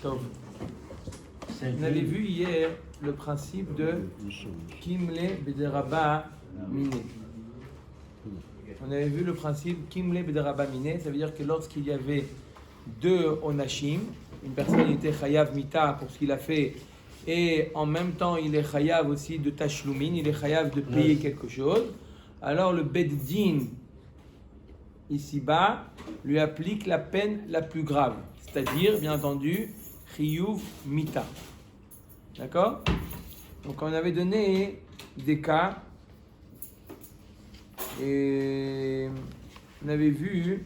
Tov. On avait vu hier le principe de Kimle Bederaba Mine. On avait vu le principe Kimle Bederaba Mine, ça veut dire que lorsqu'il y avait deux Onashim, une personne était Chayav Mita pour ce qu'il a fait, et en même temps il est Chayav aussi de Tashlumin, il est Chayav de payer quelque chose, alors le Beddin ici-bas lui applique la peine la plus grave, c'est-à-dire, bien entendu, Chiyuv Mita. D'accord? Donc on avait donné des cas et on avait vu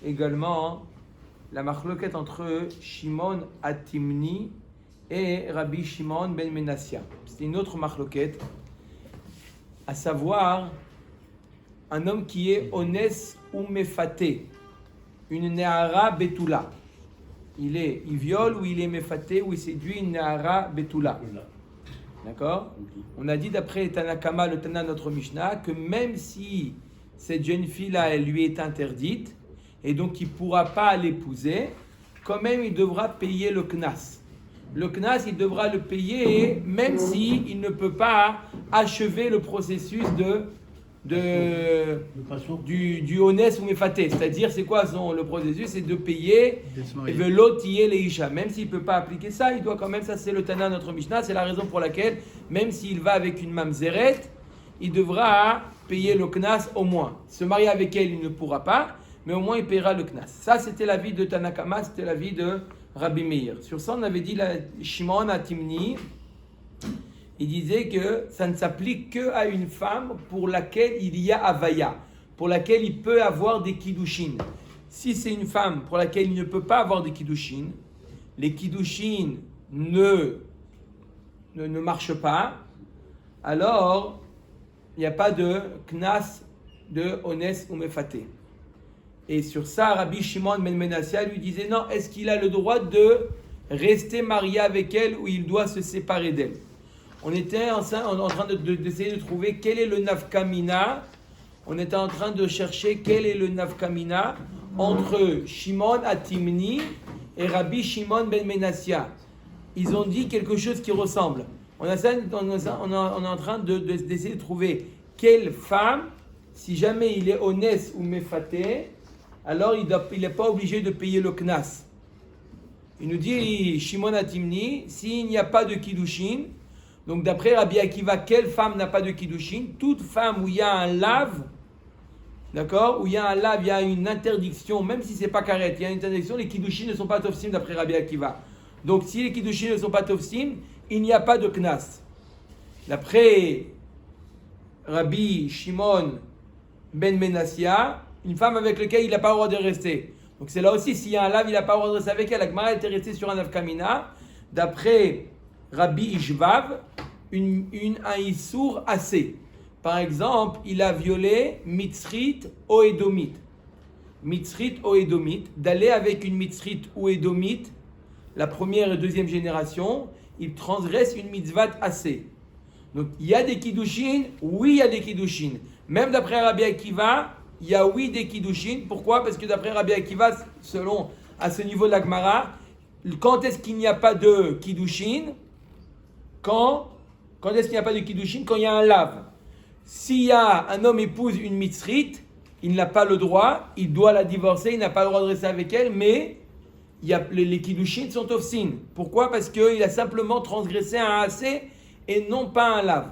également la marloquette entre Shimon Atimni et Rabbi Shimon ben Menassia. C'est une autre marloquette, à savoir un homme qui est Ones ou Mefaté, une Neara Betula. Il viole ou il est Mefaté ou il séduit une Neara Betula. D'accord? On a dit d'après Tanakama, le Tana de notre Mishnah, que même si cette jeune fille-là, elle lui est interdite, et donc il ne pourra pas l'épouser, quand même il devra payer le Knas. Le Knas, il devra le payer même s'il ne peut pas achever le processus du Honest ou Mefaté. C'est-à-dire, c'est quoi le processus? C'est de payer Velotier les Isha. Même s'il ne peut pas appliquer ça, il doit quand même, ça c'est le Tana de notre Mishnah, c'est la raison pour laquelle, même s'il va avec une Mamzeret, il devra payer le Knas au moins. Se marier avec elle, il ne pourra pas, mais au moins il paiera le Knas. Ça, c'était l'avis de Tanakama, c'était l'avis de Rabbi Meir. Sur ça, on avait dit Shimon Atimni, il disait que ça ne s'applique qu'à une femme pour laquelle il y a Avaya, pour laquelle il peut avoir des Kiddushin. Si c'est une femme pour laquelle il ne peut pas avoir des Kiddushin, les Kiddushin ne marchent pas, alors il n'y a pas de Knas de Ones ou Mefaté. Et sur ça, Rabbi Shimon ben Menassia lui disait non, est-ce qu'il a le droit de rester marié avec elle ou il doit se séparer d'elle? On était en train d'essayer de trouver quel est le nafkamina. On était en train de chercher quel est le nafkamina entre Shimon Atimni et Rabbi Shimon ben Menassia. Ils ont dit quelque chose qui ressemble. On est en train d'essayer de trouver quelle femme, si jamais il est honnête ou mefaté, alors il n'est pas obligé de payer le knas. Il nous dit Shimon Atimni, s'il n'y a pas de kiddushin, donc d'après Rabbi Akiva, quelle femme n'a pas de kiddushin? Toute femme où il y a un lave, d'accord, où il y a un lave, il y a une interdiction, même si c'est pas karet, il y a une interdiction, les kiddushin ne sont pas tofsim d'après Rabbi Akiva. Donc si les kiddushin ne sont pas tofsim, il n'y a pas de knas. D'après Rabbi Shimon ben Menassia, une femme avec laquelle il n'a pas le droit de rester. Donc c'est là aussi, s'il y a un lave, il n'a pas le droit de rester avec elle. La Gemara était restée sur un avkamina. D'après Rabbi Ishvav, un issour assez. Par exemple, il a violé Mitzrit ou Edomite. Mitzrit ou Edomite, d'aller avec une Mitzrit ou Edomite, la première et deuxième génération, il transgresse une mitzvat assez. Donc il y a des kiddushin, oui il y a des kiddushin. Même d'après Rabbi Akiva, il y a oui des kiddushin. Pourquoi? Parce que d'après Rabbi Akiva, selon à ce niveau de la Gemara, quand est-ce qu'il n'y a pas de kiddushin? Quand est-ce qu'il n'y a pas de kiddushin? Quand il y a un lave. S'il y a un homme épouse une mitzrit, il n'a pas le droit, il doit la divorcer, il n'a pas le droit de rester avec elle, mais les kiddushin sont ofsin. Pourquoi? Parce qu'il a simplement transgressé un assez et non pas un lave.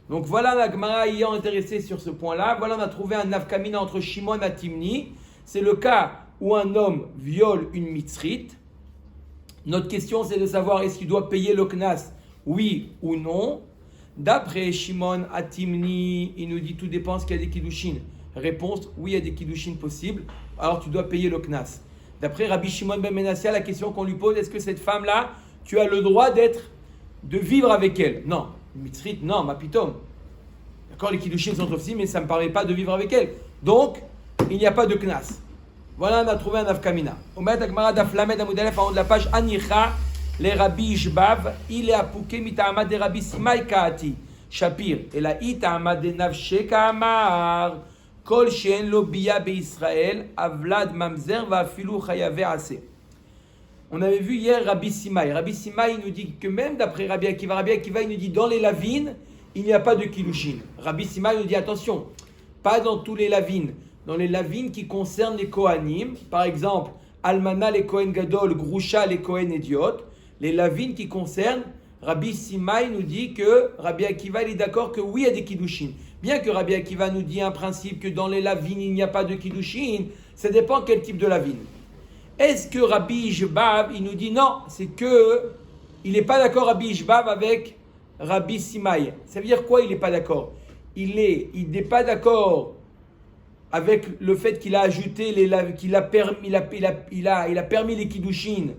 Donc voilà la Gemara ayant intéressé sur ce point-là. Voilà, on a trouvé un nafkamina entre Shimon et Timni. C'est le cas où un homme viole une mitzrit. Notre question, c'est de savoir est-ce qu'il doit payer le knas, oui ou non. D'après Shimon Atimni, il nous dit tout dépend qu'il y a des kiddushin. Réponse, oui, il y a des kiddushin possibles. Alors tu dois payer le knas. D'après Rabbi Shimon ben Menassia, la question qu'on lui pose, est-ce que cette femme-là, tu as le droit de vivre avec elle? Non. Mitzrit, non, ma pitom. D'accord, les kiddushin sont aussi, mais ça ne me parlait pas de vivre avec elle. Donc, il n'y a pas de knas. Voilà, on a trouvé un afkamina. On met Agmara d'Aflamed Amoudalef en haut de la page. Anicha, les Rabbi Ishbav, il est apouké mita'amad de Rabbi Simai Kaati. Shapir, et la ita'amad de Navshe Kamar. Kol she'en lo biya be'Israël, avlad mamzer va afilu chayave ase. On avait vu hier Rabbi Simaï. Rabbi Simaï nous dit que même d'après Rabbi Akiva, il nous dit dans les lavines, il n'y a pas de kiddushin. Rabbi Simaï nous dit attention, pas dans tous les lavines. Dans les lavines qui concernent les Kohanim, par exemple, Almana les Kohen Gadol, Grusha les Kohen Idiot, les lavines qui concernent, Rabbi Simaï nous dit que Rabbi Akiva il est d'accord que oui, il y a des kiddushin. Bien que Rabbi Akiva nous dit un principe que dans les lavines, il n'y a pas de kiddushin, ça dépend quel type de lavine. Est-ce que Rabbi Ishbav, il nous dit non, c'est que il n'est pas d'accord Rabbi Ishbav avec Rabbi Simaï. Ça veut dire quoi il n'est pas d'accord? Il n'est pas d'accord avec le fait qu'il a ajouté qu'il a permis, il a permis les kiddushin.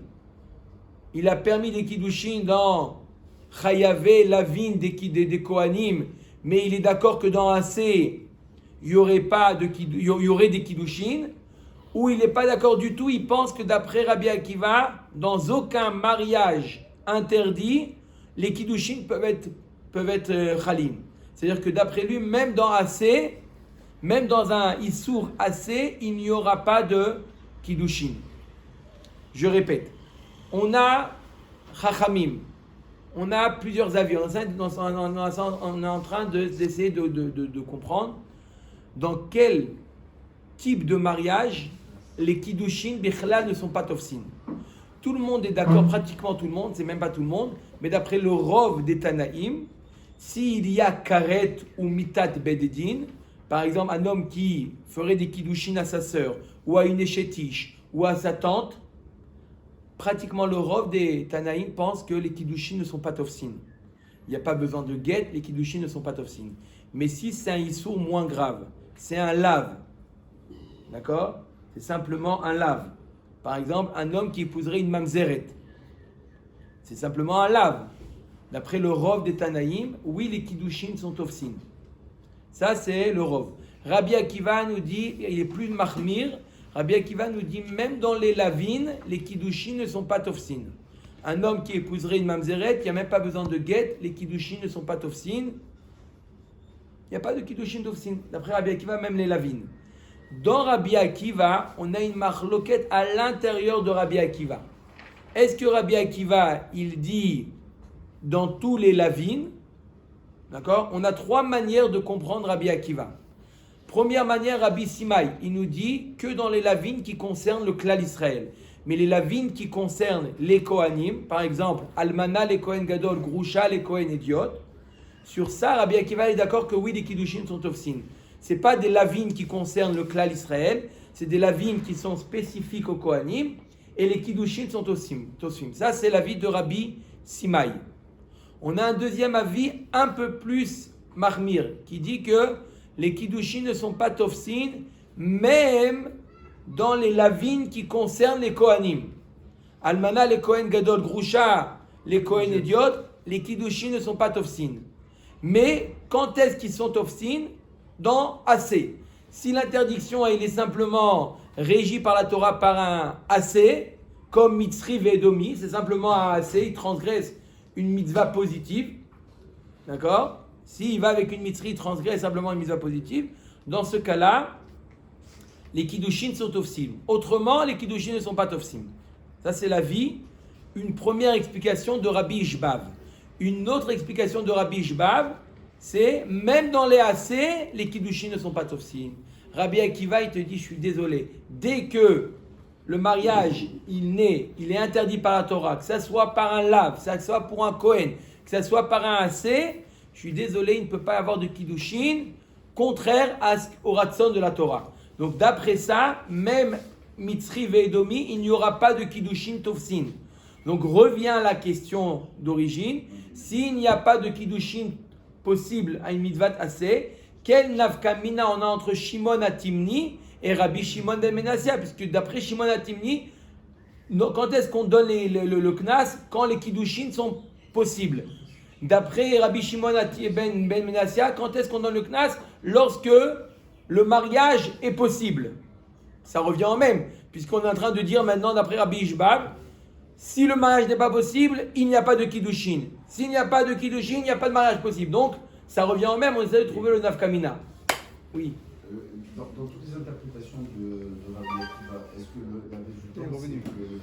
Il a permis les kiddushin dans Chayavé, Lavine des Kohanim, mais il est d'accord que dans AC, il y aurait des kiddushin. Ou il n'est pas d'accord du tout, il pense que d'après Rabbi Akiva, dans aucun mariage interdit, les kiddushin peuvent être chalim. C'est-à-dire que d'après lui, même dans AC, même dans un issour AC, il n'y aura pas de kiddushin. Je répète, on a chachamim, on a plusieurs avis, on est en train d'essayer de comprendre dans quel type de mariage les kiddushin bichlal ne sont pas tofsin. Tout le monde est d'accord, pratiquement tout le monde, c'est même pas tout le monde, mais d'après le rov des Tanaïm, s'il y a karet ou mitat bededin, par exemple un homme qui ferait des kiddushin à sa sœur, ou à une échétiche, ou à sa tante, pratiquement le rov des Tanaïm pense que les kiddushin ne sont pas tofsin. Il n'y a pas besoin de guet, les kiddushin ne sont pas tofsin. Mais si c'est un issour moins grave, c'est un lave, d'accord? C'est simplement un lave. Par exemple, un homme qui épouserait une mamzeret. C'est simplement un lave. D'après le rov des Tanaïm, oui, les kiddushin sont tofsin. Ça, c'est le rov. Rabbi Akiva nous dit, il est plus de mahmir. Rabbi Akiva nous dit, même dans les lavines, les kiddushin ne sont pas tofsin. Un homme qui épouserait une mamzeret, il n'y a même pas besoin de guet, les kiddushin ne sont pas tofsin. Il n'y a pas de kiddushin tofsin. D'après Rabbi Akiva, même les lavines. Dans Rabbi Akiva, on a une marloquette à l'intérieur de Rabbi Akiva. Est-ce que Rabbi Akiva, il dit dans tous les lavines? D'accord? On a trois manières de comprendre Rabbi Akiva. Première manière, Rabbi Simaï, il nous dit que dans les lavines qui concernent le klal Israël. Mais les lavines qui concernent les Kohanim, par exemple, Almana, les Kohen Gadol, Grusha, les Kohen Idiot, sur ça, Rabbi Akiva est d'accord que oui, les kiddushin sont tofsin. Ce n'est pas des lavines qui concernent le klal Israël, c'est des lavines qui sont spécifiques aux Kohanim, et les kiddushin sont tofsim. Ça, c'est l'avis de Rabbi Simaï. On a un deuxième avis un peu plus mahmir, qui dit que les kiddushin ne sont pas tofsin, même dans les lavines qui concernent les Kohanim. Almana, les Kohen Gadol, Grusha, les Kohen Idiot, les kiddushin ne sont pas tofsin. Mais quand est-ce qu'ils sont tofsin? Dans AC. Si l'interdiction elle est simplement régie par la Torah par un AC, comme Mitzri Vedomi, c'est simplement un AC, il transgresse une mitzvah positive, d'accord? S'il va avec une Mitzri, il transgresse simplement une mitzvah positive, dans ce cas-là, les kiddushin sont tofsim. Autrement, les kiddushin ne sont pas tofsim. Ça, c'est l'avis. Une première explication de Rabbi Ishbav. Une autre explication de Rabbi Ishbav, c'est même dans les AC, les kiddushin ne sont pas tofsim. Rabbi Akiva, il te dit, je suis désolé. Dès que le mariage, il est interdit par la Torah, que ça soit par un lave, que ça soit pour un Kohen, que ça soit par un AC, je suis désolé, il ne peut pas y avoir de kiddushin contraire au ratson de la Torah. Donc d'après ça, même Mitzri Vedomi, il n'y aura pas de kiddushin tofsin. Donc revient la question d'origine. S'il n'y a pas de kiddushin possible à une mitzvah assez, quel nafkamina on a entre Shimon Atimni et Rabbi Shimon ben Menassia? Puisque d'après Shimon Atimni, quand est-ce qu'on donne le knas? Quand les kiddushin sont possibles. D'après Rabbi Shimon ben Menassia, quand est-ce qu'on donne le knas? Lorsque le mariage est possible. Ça revient en même, puisqu'on est en train de dire maintenant, d'après Rabbi Ishbav, si le mariage n'est pas possible, il n'y a pas de kiddushin. S'il n'y a pas de kiddushin, il n'y a pas de mariage possible. Donc, ça revient en même, on essaie de trouver le nafkamina. Oui. Dans toutes les interprétations de Rabbi Akiva, est-ce que la résultante, c'est que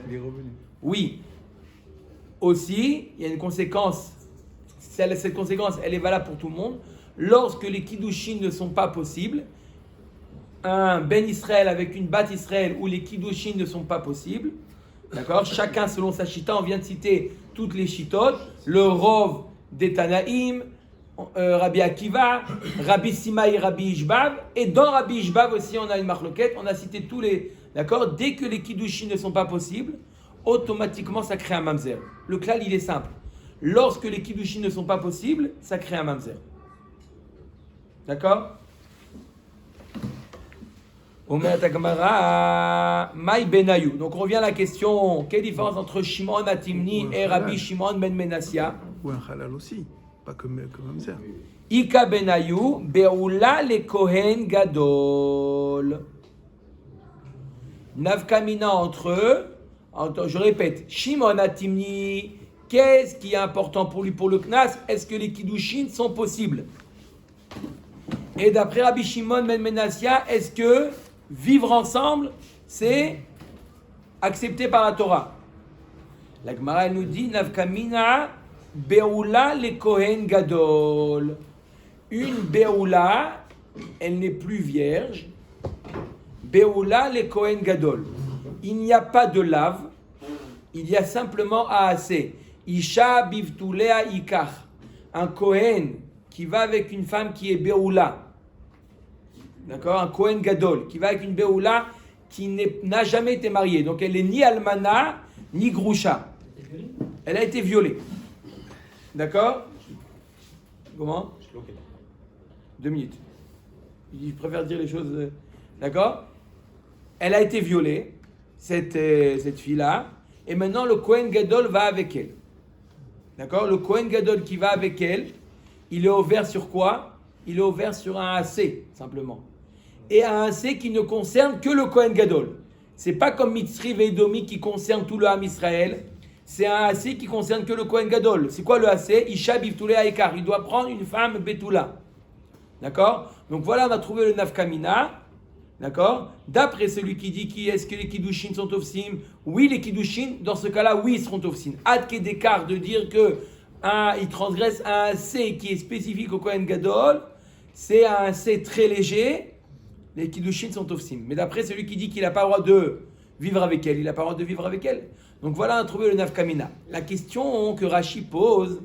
Les revenus. Oui. Aussi, il y a une conséquence. Cette conséquence, elle est valable pour tout le monde. Lorsque les kiddushin ne sont pas possibles, un ben Israël avec une bat Israël où les kiddushin ne sont pas possibles, d'accord, chacun selon sa chita, on vient de citer toutes les chitot, le Rov des Tanaïm, Rabbi Akiva, Rabbi Simaï, Rabbi Ishbav, et dans Rabbi Ishbav aussi on a une marloquette, on a cité tous les, d'accord, dès que les kiddushin ne sont pas possibles, automatiquement ça crée un mamzer. Le klal il est simple, lorsque les kiddushin ne sont pas possibles, ça crée un mamzer. D'accord? Omer Gemara, Maï Benayu. Donc on revient à la question, quelle différence entre Shimon Atimni et Rabbi Shimon ben Menassia? Ou un halal aussi, pas comme Mamzer. Ika Benayu, Beoula le Kohen Gadol. Navkamina entre eux, je répète, Shimon Atimni, qu'est-ce qui est important pour lui pour le Knas? Est-ce que les Kiddushin sont possibles? Et d'après Rabbi Shimon ben Menassia, est-ce que vivre ensemble, c'est accepté par la Torah? La Gemara nous dit Navkamina Beoula le Kohen Gadol. Une Beoula, elle n'est plus vierge. Beoula le Kohen Gadol. Il n'y a pas de lave, il y a simplement AAC. Isha bivtulea ikar. Un Kohen qui va avec une femme qui est Beoula. D'accord, un Kohen Gadol qui va avec une Beoula qui n'a jamais été mariée. Donc elle est ni Almana ni Grusha. Elle a été violée. D'accord? Comment? 2 minutes. Je préfère dire les choses. D'accord? Elle a été violée, cette fille-là. Et maintenant le Kohen Gadol va avec elle. D'accord? Le Kohen Gadol qui va avec elle, il est ouvert sur quoi? Il est ouvert sur un AC, simplement. Et un AC qui ne concerne que le Kohen Gadol. C'est pas comme Mitzri Veidomi qui concerne tout le Ham Israël. C'est un AC qui concerne que le Kohen Gadol. C'est quoi le AC? Isha bivtulea aikar. Il doit prendre une femme Betula. D'accord? Donc voilà, on a trouvé le Nafkamina. D'accord? D'après celui qui dit est-ce que les Kiddushin sont Tofsim? Oui, les Kiddushin, dans ce cas-là, oui, ils seront Tofsim. Adke d'écart de dire que il transgresse un C qui est spécifique au Kohen Gadol, c'est un C très léger. Les Kiddushin sont Tofsim. Mais d'après celui qui dit qu'il n'a pas le droit de vivre avec elle, il n'a pas le droit de vivre avec elle. Donc voilà, on a trouvé le Nafkamina. La question que Rashi pose,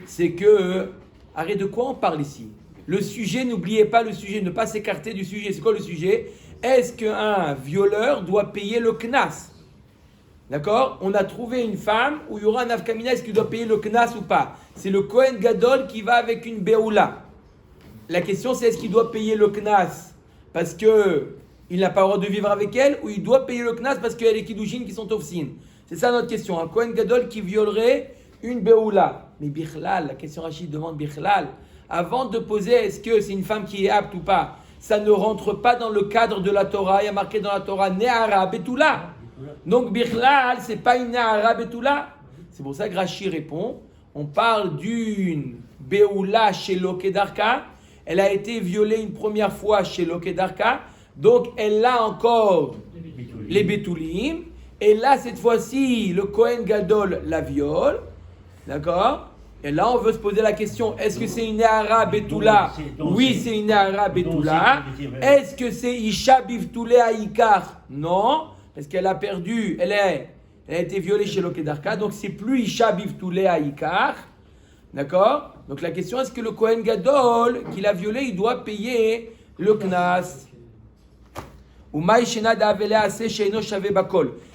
c'est que, arrête, de quoi on parle ici? Le sujet, n'oubliez pas le sujet, ne pas s'écarter du sujet. C'est quoi le sujet? Est-ce qu'un violeur doit payer le Knas? D'accord? On a trouvé une femme où il y aura un Nafkamina, est-ce qu'il doit payer le Knas ou pas? C'est le Kohen Gadol qui va avec une Beoula. La question c'est est-ce qu'il doit payer le Knas parce qu'il n'a pas le droit de vivre avec elle, ou il doit payer le Knas parce qu'il y a les Kiddushin qui sont Tofsin? C'est ça notre question. Un Kohen Gadol qui violerait une Beoula. Mais Bichlal, la question Rachid demande Bichlal. Avant de poser est-ce que c'est une femme qui est apte ou pas, ça ne rentre pas dans le cadre de la Torah. Il y a marqué dans la Torah Ne'ara Betula. Donc Bichlal, c'est pas une Ne'ara Betula. C'est pour ça que Rashi répond. On parle d'une Beoula chez Lokedarka. Elle a été violée une première fois chez Lokedarka. Donc elle a encore les Betulim. Et là, cette fois-ci, le Kohen Gadol la viole. D'accord? Et là, on veut se poser la question, est-ce que c'est une Ne'ara Betula? Oui, c'est une Ne'ara Betula. Est-ce que c'est Isha Bivtulea Ikar? Non, parce qu'elle a perdu, elle a été violée chez Lokedarka, donc c'est plus Isha Bivtulea Ikar. D'accord? Donc la question, est-ce que le Kohen Gadol, qui l'a violée, il doit payer le Knas?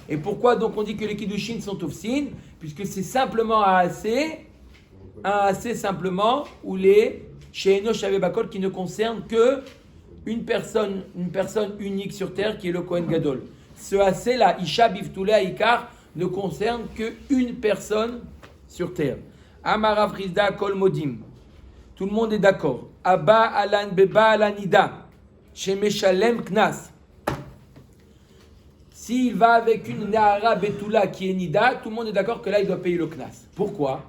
Et pourquoi donc on dit que les Kiddushin sont Tofsin? Puisque c'est simplement un AC simplement, ou les Sheino Shaveh Bakol qui ne concernent que une personne unique sur terre qui est le Kohen Gadol. Ce AC là, Isha Bivtulea Ikar, ne concerne que une personne sur terre. Amara Frizda Kol Modim. Tout le monde est d'accord. Abba Alan Beba Alanida. Shemeshalem Knas. S'il va avec une Ne'ara Betula qui est Nida, tout le monde est d'accord que là il doit payer le Knas. Pourquoi?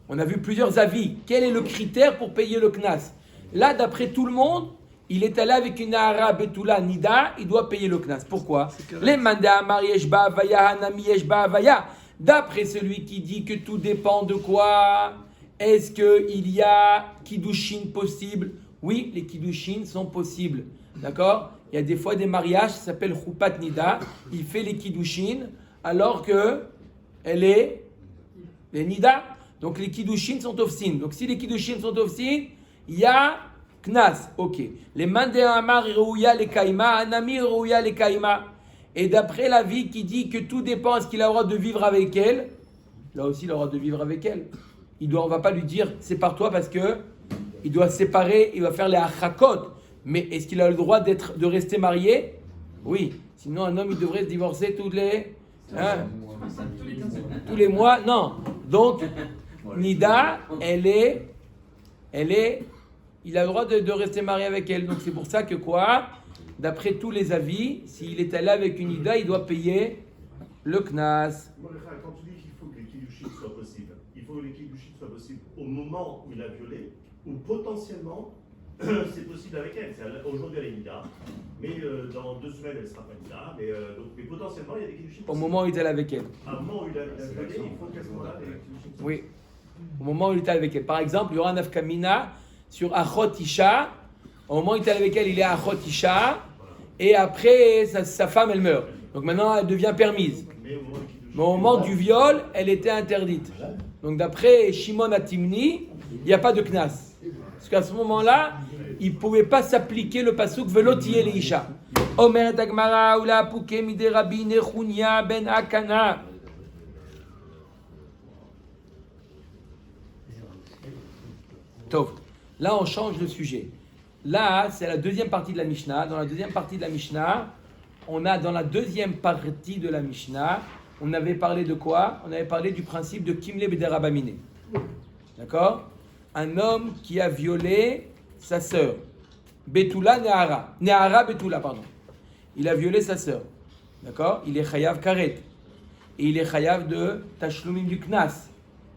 On a vu plusieurs avis. Quel est le critère pour payer le Knas? Là, d'après tout le monde, il est allé avec une Nahara Betula Nida, il doit payer le Knas. Pourquoi? Les Manda Amar Yeshba Avaya, Hanami Yeshba Avaya. D'après celui qui dit que tout dépend de quoi? Est-ce qu'il y a Kiddushin possible? Oui, les Kiddushin sont possibles. D'accord? Il y a des fois des mariages, ça s'appelle Chupat Nida. Il fait les Kiddushin alors que elle est les Nida. Donc les Kiddushin sont ofsin. Donc si les Kiddushin sont ofsin, il y a Knas. Ok. Les Mandé Amar Rouya les Kaima, Anami Rouya les Kaima. Et d'après la vie qui dit que tout dépend, est-ce qu'il a le droit de vivre avec elle? Là aussi, il a le droit de vivre avec elle. On ne va pas lui dire sépare-toi parce que il doit séparer, il va faire les achakot. Mais est-ce qu'il a le droit de rester marié? Oui. Sinon, un homme, il devrait se divorcer tous les mois. Non. Donc, Nida, il a le droit de rester marié avec elle. Donc, c'est pour ça que quoi? D'après tous les avis, s'il est allé avec une Nida, il doit payer le Knas. Quand tu dis qu'il faut que les Kiddushin soient possibles, il faut que les Kiddushin soient possibles au moment où il a violé, ou potentiellement, c'est possible avec elle. Aujourd'hui, elle est Nida, mais dans 2 semaines, elle ne sera pas Nida. Mais potentiellement, il y a des Kiddushin. Au moment où il est allé avec elle. Au moment où il a violé, il faut qu'elle soit là, les Kiddushin. Oui. Au moment où il est allé avec elle. Par exemple, il y aura un afkamina sur Achot Isha. Au moment où il est allé avec elle, il est Achot Isha. Et après, sa femme, elle meurt. Donc maintenant, elle devient permise. Mais au moment du viol, elle était interdite. Donc d'après Shimon Atimni, il n'y a pas de knas. Parce qu'à ce moment-là, il ne pouvait pas s'appliquer le pasuk Velotiye leisha. Omer Dagmara Ula Puke Mide Rabbi Nechunya ben Akana. Tov. Là, on change de sujet. Là, c'est la deuxième partie de la Mishnah. Dans la deuxième partie de la Mishnah, on avait parlé de quoi? On avait parlé du principe de Kimle Bederabamine. D'accord? Un homme qui a violé sa sœur. Betula Nehara. Nehara Betula, pardon. Il a violé sa sœur. D'accord? Il est chayav karet. Et il est chayav de tashlumim du knas.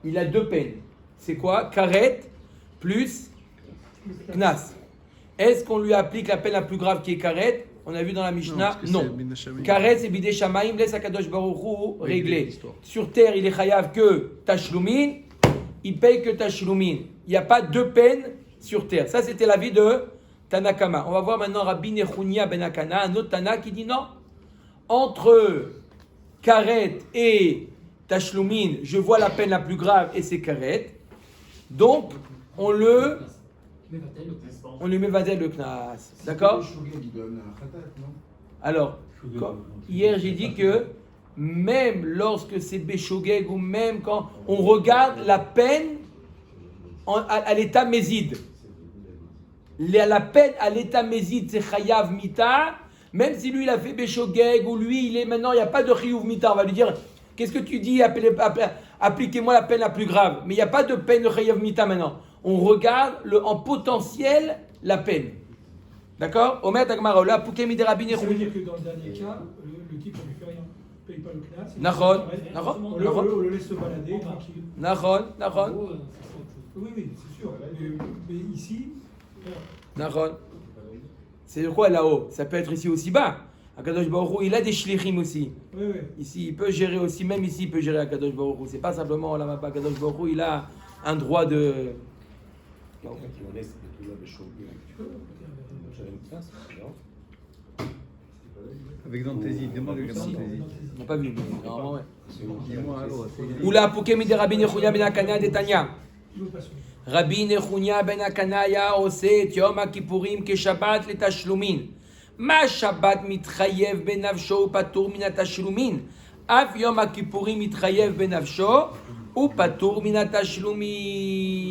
Il a 2 peines. C'est quoi? Karet plus knas. Est-ce qu'on lui applique la peine la plus grave qui est karet? On a vu dans la Mishnah, non. Karet, c'est bidé shamaim, laisse Akadosh Baruch Hu régler. Sur terre, il est chayav que tashlumin, il paye que tashlumin. Il n'y a pas 2 peines sur terre. Ça, c'était l'avis de Tanakama. On va voir maintenant Rabbi Nechunya ben Akana, un autre Tana qui dit non. Entre karet et tashlumin, je vois la peine la plus grave et c'est karet. Donc, on lui met vadel le knas. D'accord? Alors, hier j'ai dit que même lorsque c'est Béchogeg ou même quand on regarde la peine à l'état méside. La peine à l'état méside, c'est chayav mita. Même si lui il a fait Béchogeg ou lui il est maintenant, il n'y a pas de chiyuv mita. On va lui dire, qu'est-ce que tu dis? Appliquez-moi la peine la plus grave. Mais il n'y a pas de peine de chayav mita maintenant. On regarde en potentiel la peine. D'accord? Omer Dagmara, là, Pouké Mide Rabbi Nechunya. Ça veut dire que dans le dernier cas, le type ne lui fait rien. Ne paye pas le knas. Nahon. On le laisse se balader tranquille. Nahon. Oui, c'est sûr. Mais ici. Nahon. C'est quoi là-haut? Ça peut être ici aussi bas. Akadosh Baruch Hu, il a des shlichim aussi. Oui. Ici, il peut gérer aussi, même ici, il peut gérer Akadosh Baruch Hu. C'est pas simplement là-bas. Akadosh Baruch Hu, il a un droit de. Avec Dantesi, demande avec Dantesi. On n'a pas vu, mais normalement, ouais. Dis-moi alors. Oula, Pouké Mide Rabbi Nechunya ben Akana de Tanya. Rabbi Nechunya ben Akanaya עושה את יום הכיפורים כשבת לתשלומין. מה שבת מתחייב בנפשו ופטור מן התשלומין. אף יום הכיפורים מתחייב בנפשו ופטור מן התשלומין.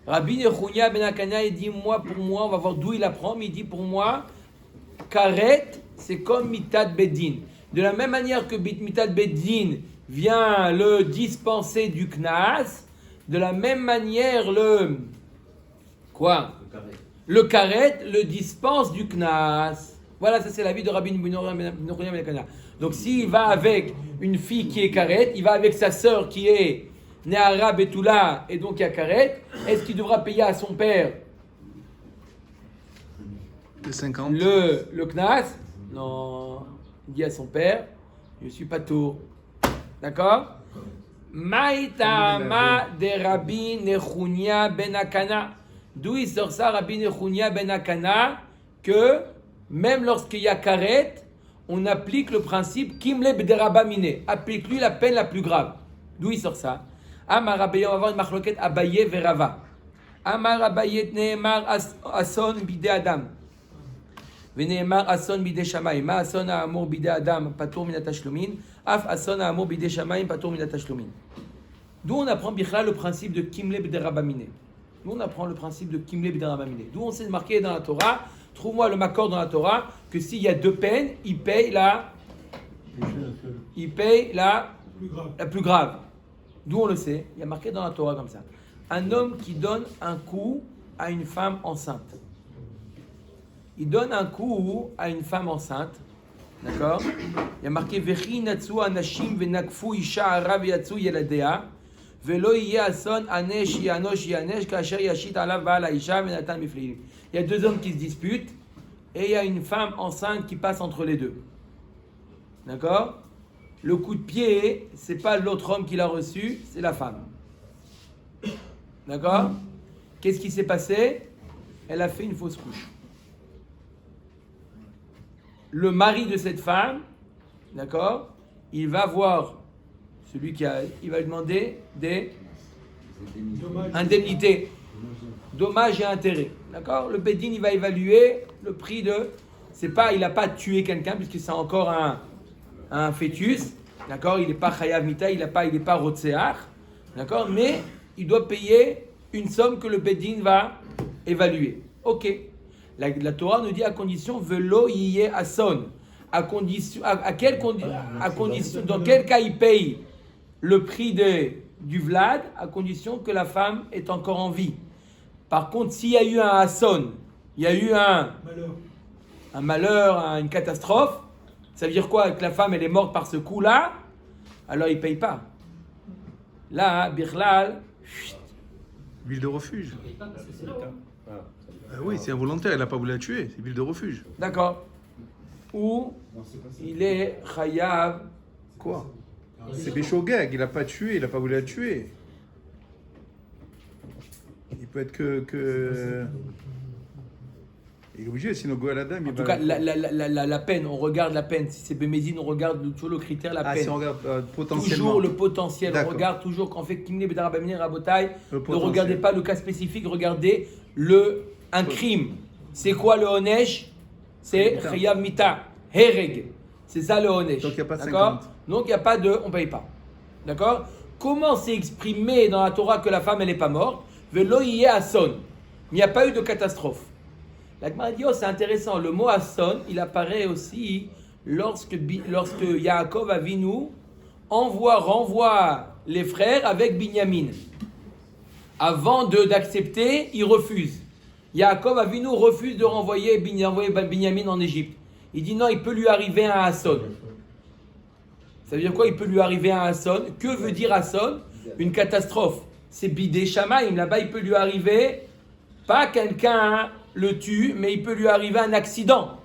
Rabbi Nechunya ben Akana, il dit, moi, pour moi, on va voir d'où il apprend, mais il dit, pour moi, karet, c'est comme mitat bedin. De la même manière que mitat bedin vient le dispenser du knas, de la même manière le karet le dispense du knas. Voilà, ça c'est l'avis de Rabbi Nechunya ben Akana. Donc s'il va avec une fille qui est karet, il va avec sa sœur qui est Nehara Betula et donc il y a karet, est-ce qu'il devra payer à son père C'est 50. le Knas, non, il dit à son père, je suis pas tour. D'accord? Maïtama de Rabbi Nechunia ben Akana. D'où il sort ça, Rabbi Nechunia ben Akana, que même lorsqu'il y a karet, on applique le principe Kimle b'derabamine. Applique-lui la peine la plus grave. D'où il sort ça? Amar Abaye, on va avoir une machloket Abaye verava. Amar Abaye neemar ason bide adam. ונאמר אסון בידי שמיים. מה אסון האמור בידי אדם פטור מן התשלומין? אף אסון האמור בידי שמיים פטור מן התשלומין. D'où on apprend Bichla le principe de Kimle b'derabamine. D'où on apprend le principe de Kimle b'derabamine. D'où on sait marqué dans la Torah, trouve-moi le makor dans la Torah, que s'il y a deux peines, il paye la plus grave. D'où on le sait, il y a marqué dans la Torah comme ça. Un homme qui donne un coup à une femme enceinte. Il donne un coup à une femme enceinte, d'accord? Il y a marqué Vechi natsu anashim venakfu isha ara veyatsu yeladea velo yeh ason anesh yanosh yanesh kasher yashit alav baal haisha venatan mifleilim. Il y a deux hommes qui se disputent et il y a une femme enceinte qui passe entre les deux, d'accord? Le coup de pied, c'est pas l'autre homme qui l'a reçu, c'est la femme, d'accord? Qu'est-ce qui s'est passé? Elle a fait une fausse couche. Le mari de cette femme, d'accord, il va voir celui il va lui demander des indemnités, dommages et intérêts, d'accord. Le Bédine, il va évaluer le prix de, c'est pas, il n'a pas tué quelqu'un puisque c'est encore un fœtus, d'accord. Il n'est pas chayav mita, il n'est pas rotseach, d'accord, mais il doit payer une somme que le Bédine va évaluer. Ok. La Torah nous dit à condition velo yiyeh ason. À condition, dans quel cas il paye le prix du Vlad, à condition que la femme est encore en vie. Par contre, s'il y a eu un ason, il y a eu un malheur, une catastrophe, ça veut dire quoi? Que la femme elle est morte par ce coup-là, alors il ne paye pas. Là, Birlal, Ville de refuge. Oui, c'est involontaire, elle n'a pas voulu la tuer, c'est ville de refuge. D'accord. Ou il est chayav. Quoi? C'est Béchogag, il n'a pas tué, il n'a pas voulu la tuer. Il peut être que... Il est obligé, sinon Goël Adam... En tout cas, la peine, on regarde la peine. Si c'est Bémézine, on regarde toujours le critère, la peine. Ah, si on regarde potentiellement. Toujours le potentiel. D'accord. On regarde toujours quand on fait Kimne Bedarabamine Rabotai. Ne regardez pas le cas spécifique, regardez un crime. C'est quoi le Honesh? C'est Chayav Mita, Hereg. C'est ça le Honesh. Donc il n'y a pas 50. Donc il n'y a pas de... On ne paye pas. D'accord? Comment c'est exprimé dans la Torah que la femme elle n'est pas morte? Velo yiyeh ason. Il n'y a pas eu de catastrophe. La Gemara dit, c'est intéressant, le mot Asson, il apparaît aussi lorsque Yaakov Avinu renvoie les frères avec Binyamin. Avant d'accepter, il refuse. Yaakov Avinu refuse de renvoyer Binyamin en Égypte. Il dit non, il peut lui arriver un Asson. Ça veut dire quoi? Il peut lui arriver un Asson. Que veut dire Asson? Une catastrophe. C'est Bidé Shamaim. Là-bas, il peut lui arriver, pas quelqu'un le tue, mais il peut lui arriver un accident.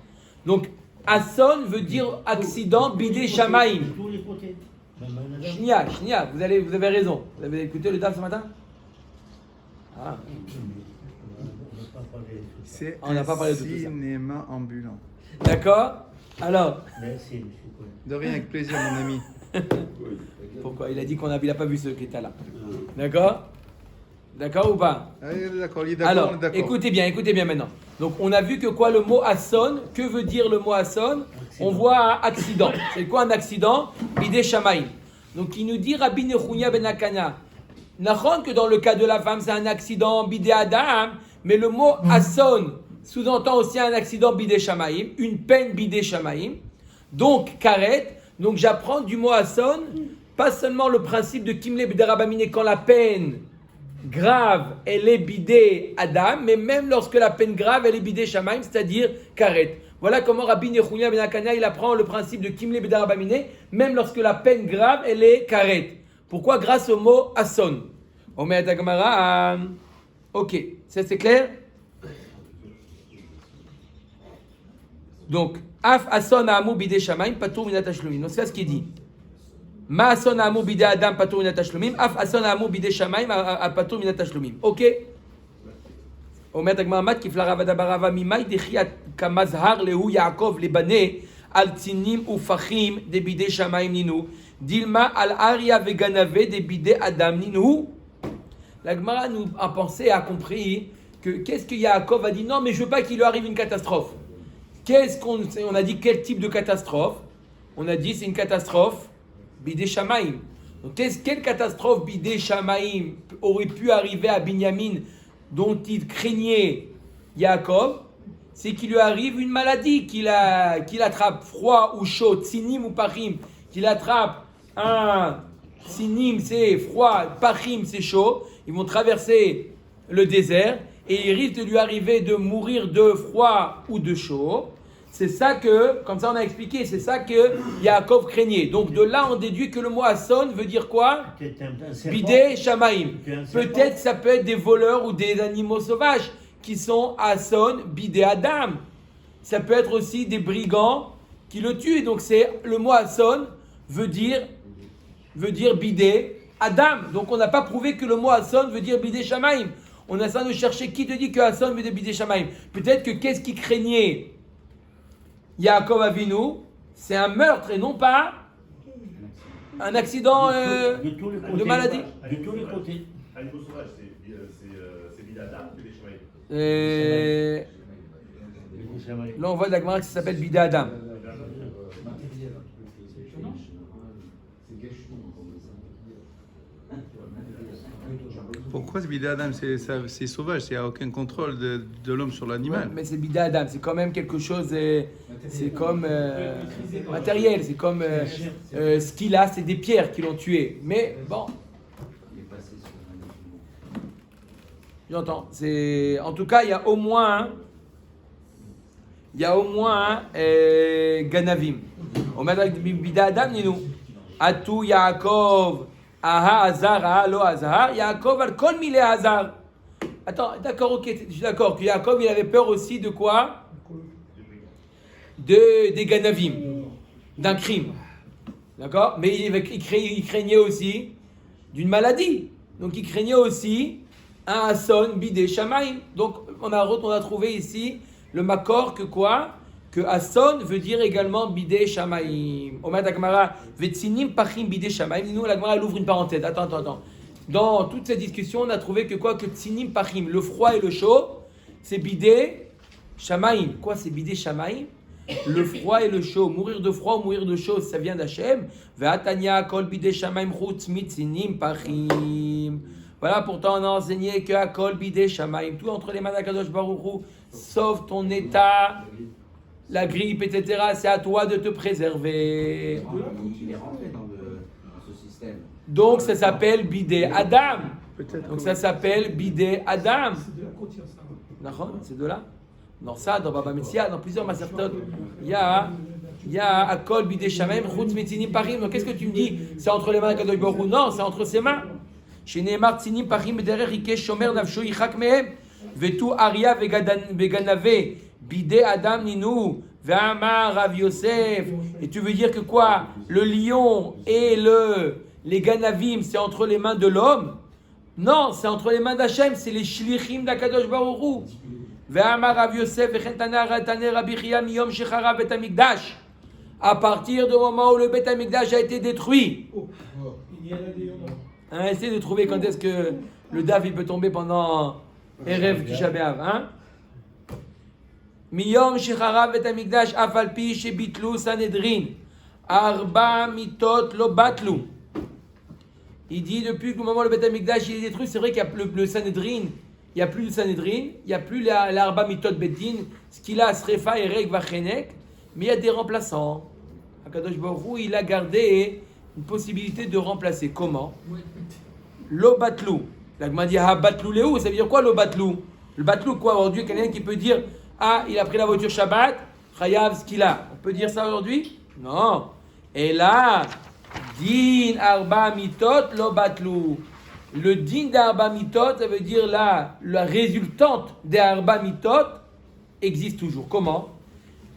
Donc, Asson veut dire accident, Bidé Shamaim. Shnia, vous avez raison. Vous avez écouté le DAF ce matin? Ah. C'est On n'a pas parlé de tout ça. cinéma ambulant. D'accord? Alors. Merci, De rien, avec plaisir, mon ami. Pourquoi? Il a dit il n'a pas vu ce critère-là. D'accord? D'accord ou pas? D'accord, il est d'accord. Alors, on est d'accord. écoutez bien maintenant. Donc, on a vu que quoi le mot Asson? Que veut dire le mot Asson? On voit un accident. C'est quoi un accident? Bidé Shamaim. Donc, il nous dit Rabbi Nechunia ben Akana. Nachon que dans le cas de la femme, c'est un accident Bidé Adam, mais le mot Asson sous-entend aussi un accident Bidé Shamaim, une peine Bidé Shamaim. Donc, Karet. Donc, j'apprends du mot Asson, pas seulement le principe de Kimle B'derabamine quand la peine grave, elle est bidée Adam, mais même lorsque la peine grave, elle est bidée Shamaim, c'est-à-dire Karet. Voilà comment Rabbi Nechunia ben Akana, il apprend le principe de Kimle B'derabamine, même lorsque la peine grave, elle est Karet. Pourquoi? Grâce au mot Asson. Omer Gemara. Ok, ça c'est clair? Donc, Af Ason Amu Bide Shamaim Patur Minat Tashlumim. Donc, c'est ce qui est dit. Ma Ason Amu Bide Adam Patur Minat Tashlumim. Af Ason Amu Bide Shamaim Patur Minat Tashlumim. Ok. Omer Tagmamat Kiflara Vadabarava Mimai Dechiat Kamazhar Lehu Yaakov Lebane Al Tzinim Ufachim de Bide Shamaim Ninu. Dilma Al Aria Veganave de Bide Adam Ninu. La Gemara nous a pensé et a compris que qu'est-ce que Yaakov a dit? Non, mais je veux pas qu'il lui arrive une catastrophe. On a dit quel type de catastrophe? On a dit c'est une catastrophe Bidé Shamaim. Donc quelle catastrophe Bidé Shamaim aurait pu arriver à Binyamin dont il craignait Yaakov? C'est qu'il lui arrive une maladie, qu'il attrape froid ou chaud, tsinim ou pachim, qu'il attrape un tsinim c'est froid, pachim c'est chaud. Ils vont traverser le désert et il risque de lui arriver de mourir de froid ou de chaud. C'est ça que, comme ça on a expliqué, c'est ça que Yaakov craignait. Donc de là on déduit que le mot Asson veut dire quoi? Bidé Shamaim. Peut-être que ça peut être des voleurs ou des animaux sauvages qui sont Asson, Bidé Adam. Ça peut être aussi des brigands qui le tuent. Donc c'est le mot Asson veut dire Bidé Adam. Donc on n'a pas prouvé que le mot Asson veut dire Bidé Shamaim. On a ça de chercher qui te dit que Asson veut dire Bidé Shamaim. Peut-être que qu'est-ce qui craignait Yaakov Avinu, c'est un meurtre et non pas un accident de maladie. De tous les côtés. Animaux sauvages, c'est Bidé Adam ou Bidé Shamaim? Là on voit de la Gemara que ça s'appelle Bidé Adam. Pourquoi ce Bidé Adam, c'est sauvage, il n'y a aucun contrôle de l'homme sur l'animal. Ouais, mais c'est Bidé Adam, c'est quand même quelque chose, c'est comme matériel, c'est comme ce qu'il a, c'est des pierres qui l'ont tué. Mais bon. J'entends. En tout cas, il y a au moins Ganavim. On met avec Bidé Adam, Ninou. Atou Yaakov. Aha Hazar, aha lo Hazar, Yaakov al kol mile Hazar. Attends, d'accord, ok, je suis d'accord que Yaakov il avait peur aussi de quoi? Des Ganavim, d'un crime. D'accord? Mais il craignait aussi d'une maladie. Donc il craignait aussi un Asson Bidé Shamaim. Donc on a trouvé ici le makor que quoi? Que Asson veut dire également Bidé Shamaim. Omer Agmara, Vetsinim Pachim Bidé Shamaim. Nous, la Gemara, elle ouvre une parenthèse. Attends. Dans toute cette discussion, on a trouvé que quoi? Que Tsinim Pachim, le froid et le chaud, c'est Bidé Shamaim. Quoi, c'est Bidé Shamaim? Le froid et le chaud. Mourir de froid ou mourir de chaud, ça vient d'Hachem. Ve'atanya kol Bidé Shamaim chutz mitzinim Pachim. Voilà, pourtant, on a enseigné que Akol Bidé Shamaim, tout entre les mains d'Akadosh Baruch Hu, sauf ton état. La grippe, etc., c'est à toi de te préserver. Il est rentré dans ce système. Donc, ça s'appelle Bidé Adam. Peut-être. Donc, ça s'appelle Bidé Adam. C'est de la côte, il y a ça. C'est de là. Dans ça, dans Baba Messia, dans plusieurs masertot, il y a Akol Bidé Shamaim, Chutz Metzinim Parim. Donc, qu'est-ce que tu me dis? C'est entre les mains de Kadosh Baruch Hu? Non, c'est entre ses mains. Chez Nehemar Tzinim Parim, Bederer Rikesh Shomer Nafsho Yichak Mehem, Vetu Aria Veganave. Bidé Adam Ninou, Ve'amar Rav Yosef. Et tu veux dire que quoi? Le lion et les Ganavim, c'est entre les mains de l'homme? Non, c'est entre les mains d'Hachem, c'est les Shlichim d'Akadosh Baruch Hu. Ve'amar Rav Yosef, Ve'chen Taner Rabbi Chia miyom shechara Bet Hamikdash. À partir du moment où le Bet Hamikdash a été détruit. Il y a des lions. Essayez de trouver quand est-ce que le Dav il peut tomber pendant Erev Tisha B'Av. Miyom shechara Bet Hamikdash afalpi shebitlu Sanhedrin. Arba mitot lo batlu. Il dit depuis que le moment où le Bet Hamikdash est détruit, c'est vrai qu'il y a le Sanhedrin, il n'y a plus de Sanhedrin, il n'y a plus l'Arba mitot Beddin, ce qu'il a, Srefa, Erek, Vachenek, mais il y a des remplaçants. Akadosh Baruch Hu, il a gardé une possibilité de remplacer. Comment? Lo batlu. La Gemara dit ha batlu léou, ça veut dire quoi lo batlu? Le batlu quoi aujourd'hui? Quelqu'un qui peut dire ah, il a pris la voiture Shabbat, Chayav ce qu'il a. On peut dire ça aujourd'hui? Non. Et là, din arba mitot lo batlu. Le din d'arba mitot, ça veut dire la résultante des arba mitot existe toujours. Comment?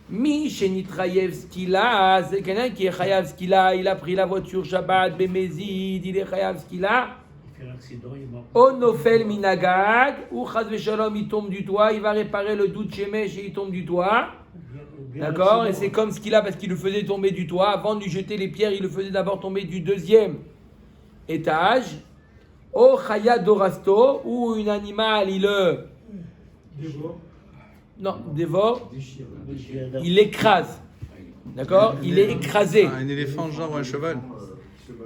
Mi shenitrayev skila, c'est quelqu'un qui est chayav skila, il a pris la voiture Shabbat, Bemezid, il est chayav skila. Il fait un accident, il est mort. Onofel minagag, ou chaz veshalom, il tombe du toit, il va réparer le doute shemesh et il tombe du toit. D'accord? Et c'est comme ce qu'il a parce qu'il le faisait tomber du toit. Avant de lui jeter les pierres, il le faisait d'abord tomber du deuxième étage. O chaya dorasto, ou un animal, il le dévore, il écrase. D'accord? Il est écrasé. Un éléphant, genre un cheval.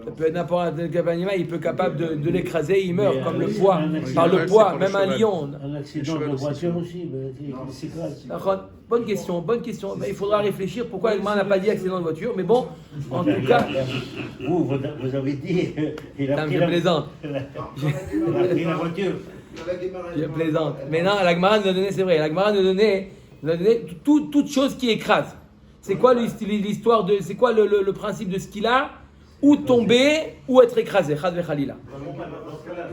Ça peut être n'importe quel animal, il peut être capable de l'écraser, il meurt comme le un poids. accident, Par le c'est poids, pour le même un cheval. lion. Un accident de voiture aussi, il s'écrase. Bonne question. Mais il faudra réfléchir pourquoi le n'a pas dit accident de voiture. Mais bon, en tout cas. Vous avez dit. Il a Putain, pris je la- plaisante. il a pris la voiture. Je plaisante. Mais non, la Gemara nous a donné, c'est vrai, la Gemara nous a donné toute chose qui écrase. C'est quoi l'histoire de. C'est quoi le principe de ce qu'il a? Ou tomber, ou être écrasé. Chad vechalila. Dans ce cas-là,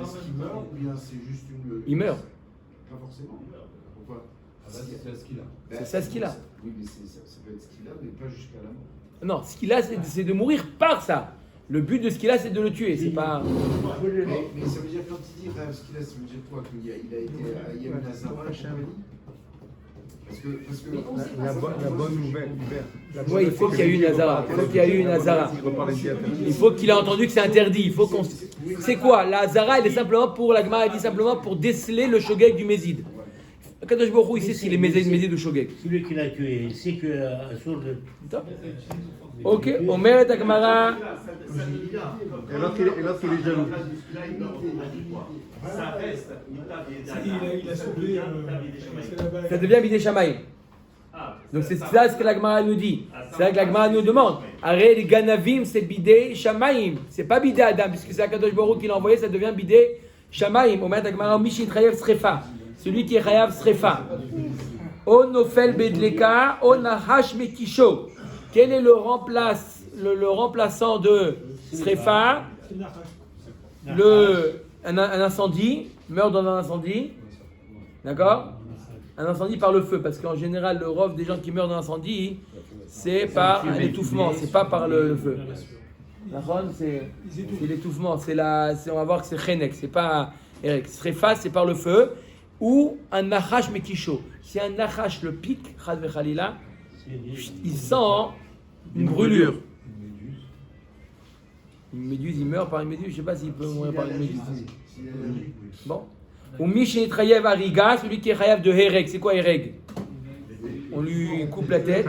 est-ce qu'il meurt ou bien c'est juste une. Il meurt. Pas forcément. Pourquoi C'est ce qu'il a. C'est ça ce qu'il a. Oui, mais ça peut être ce qu'il a, mais pas jusqu'à la mort. Non, ce qu'il a, c'est de mourir par ça. Le but de ce qu'il a, c'est de le tuer. C'est pas. Mais ça veut dire, quand il dit ce qu'il a, ça veut dire quoi? Qu'il a été à Yem Nazara, Parce que La bonne nouvelle, Hubert. Oui, il faut qu'il y ait eu une Nazara. Il faut qu'il y ait eu une Nazara. Il faut qu'il ait entendu que c'est interdit. Il faut qu'on. C'est quoi? La Hazara, elle est simplement pour. La Gemara, elle dit simplement pour déceler le shogeg du Mézid. Kadosh Baruch Hu, il sait s'il est Mézid ou shogeg. Celui qui l'a tué, il sait que sur le. Ok, Omer et Gemara. Et l'autre, il est jaloux. Ça reste. Il a sauvé. C'est là-bas. Ça devient Bidé Shamaï. Donc c'est ça ce que la Gemara nous dit. C'est ça que la Gemara nous demande. Arrête, les Ganavim, c'est Bidé Shamaïm. C'est pas Bidé Adam, puisque c'est Akadosh Baruch Hu qui l'a envoyé, ça devient Bidé Shamaïm. Omer et Gemara, Mishin Trayev Srefa. Celui qui est Chayav Srefa. O Nofel Bedleka, O Nahash Mekisho. Quel est le remplaçant de Srefa? Un incendie, meurt dans un incendie. D'accord? Un incendie par le feu, parce qu'en général, le rov des gens qui meurent dans l'incendie, c'est par un étouffement, c'est pas par le feu. D'accord? C'est l'étouffement, on va voir que c'est chenek, c'est pas Eric. Srefa, c'est par le feu, ou un nachash mekisho. Si un nachash le pique, chad vechalila, il sent une brûlure. Une méduse, il meurt par une méduse, je sais pas s'il peut mourir par une méduse. Bon. Ou Mishin Trayev Ariga, celui qui est Chayav de Hereg. C'est quoi Hereg? On lui coupe la tête,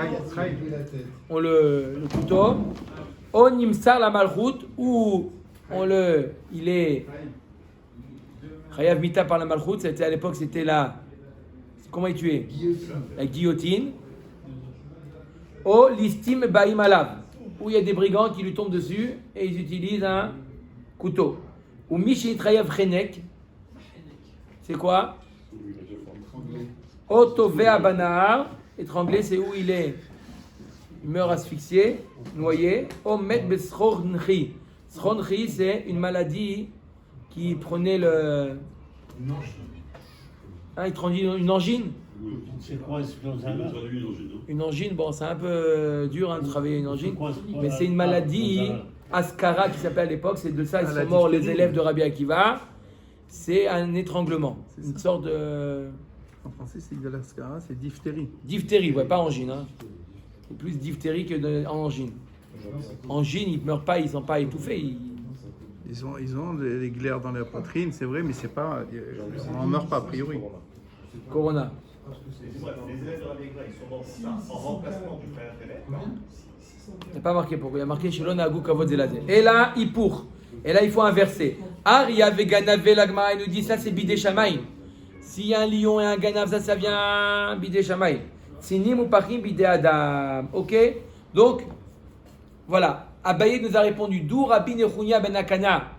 on le couteau. On Imsar la Malchut, ou il est Chayav Mita par la Malchut. C'était à l'époque, c'était comment il tuait? La guillotine. O Listim Baim Alav, où il y a des brigands qui lui tombent dessus et ils utilisent un couteau. Ou Mishin Trayev Chenek. C'est quoi? Otovea Banahar, étranglé, c'est où il meurt asphyxié, noyé. Omet Besronchi. Sronchi, c'est une maladie qui prenait il transit une angine. C'est quoi Une angine, bon, c'est un peu dur de travailler une angine, mais c'est une maladie, Askara qui s'appelle à l'époque, c'est de ça, ils sont morts les élèves de Rabbi Akiva. C'est un étranglement, une sorte de. En français, c'est de l'ascara, c'est diphtérie. Diphtérie, ouais, pas angine. Hein. C'est plus diphtérie que angine. Angine, ils ne meurent pas, ils ne sont pas étouffés. Ils ont des glaires dans leur poitrine, c'est vrai, mais c'est pas. On n'en meurt pas a priori. Corona. Les élèves de Rabbi Akiva, ils sont morts pour ça, en remplacement du frère Khaled. Il n'y a pas marqué pourquoi. Il y a marqué Shilon Agou Kavod Zelazé. Et là, il pour. Et là, il faut inverser. Aria veganav l'agma, il nous dit ça, c'est bidé shamaïm. S'il y a un lion et un ganav, ça vient bidé shamaïm. Sinim ou pachim bidé adam. Ok? Donc, voilà. Abaye nous a répondu. D'où Rabbi Nechunya ben Akana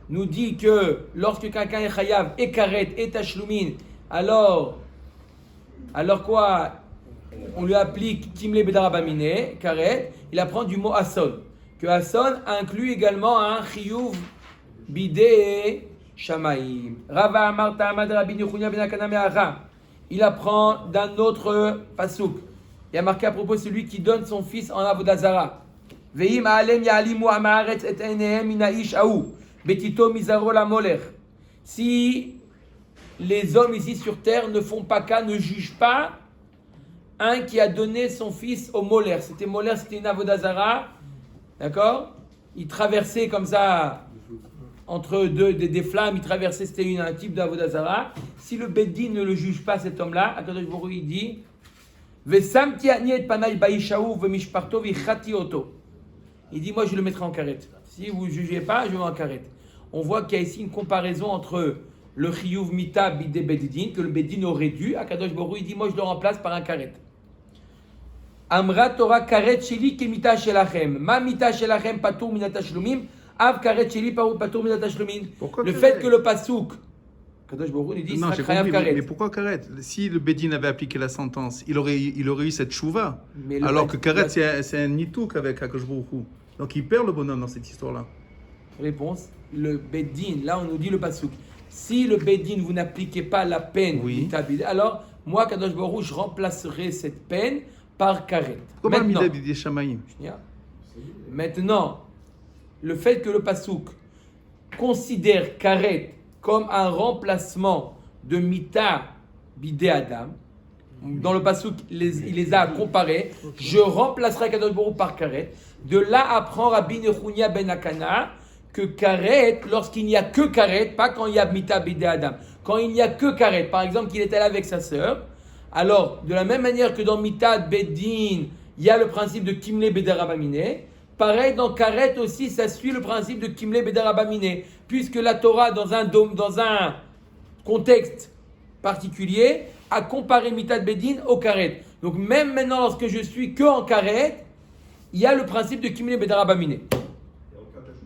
nous dit que lorsque quelqu'un est chayav, et karet, et tachloumin, alors quoi? On lui applique Kimle Bedarabamine, karet, il apprend du mot Asson. Que Asson inclut également un Chiyuv Bidé Shamaïm. Rava Amarta Amad Rabbi Nechunya ben Akana Me'acha. Il apprend d'un autre pasouk Il y a marqué à propos de celui qui donne son fils en Avodazara. Veim alem ya'alimu ha'maaretz et einehem min ha'ish hahu betito mizaro la moler. Si les hommes ici sur terre ne font pas cas, ne jugent pas un qui a donné son fils au moler. C'était moler, c'était une Avodazara. D'accord? Il traversait comme ça entre des flammes, il traversait, c'était un type d'Avodazara. Si le Beddin ne le juge pas, cet homme-là, Akadosh Baruch Hu, il dit Vesamti ani et panay baishaou vemishparto vichati oto. Il dit moi je le mettrai en carette. Si vous ne jugez pas, je le mets en carette. On voit qu'il y a ici une comparaison entre le chiyuv mita bidé Beddin, que le Beddin aurait dû. Akadosh Baruch Hu, il dit moi je le remplace par un carette. Amra Torah karet sheli kemita shelachem. Ma mita shelachem patur minat tashlumim. Av karet sheli patur minat tashlumim. Le fait que le pasouk, Kadosh Baruch Hu, il dit Non, sera j'ai chayav compris, karet. mais pourquoi Karet? Si le Bédine avait appliqué la sentence, il aurait eu cette chouva. Mais le Alors Bed- que Karet, c'est un nitouk avec Akash Baruch Hu. Donc il perd le bonhomme dans cette histoire-là. Réponse, le Beddin, là on nous dit le pasouk. Si le Beddin, vous n'appliquez pas la peine, Oui. alors moi, Kadosh Baruch Hu, je remplacerai cette peine par karet. Comment Maintenant, Midab des Shamaïm? Maintenant, le fait que le pasouk considère karet comme un remplacement de mita bidé Adam, dans le pasouk, il les a comparés. Je remplacerai Kadosh Baruch Hu par karet. De là apprend Rabbi Nechunya ben Akana que karet, lorsqu'il n'y a que karet, pas quand il y a mita bidé Adam, quand il n'y a que karet, par exemple qu'il est allé avec sa sœur, alors de la même manière que dans mita beddin, il y a le principe de kimle beder abamine, pareil dans karet aussi, ça suit le principe de kimle beder abamine, puisque la Torah dans un contexte particulier a comparé mita beddin au karet. Donc même maintenant lorsque je suis que en karet, il y a le principe de kimle beder abamine.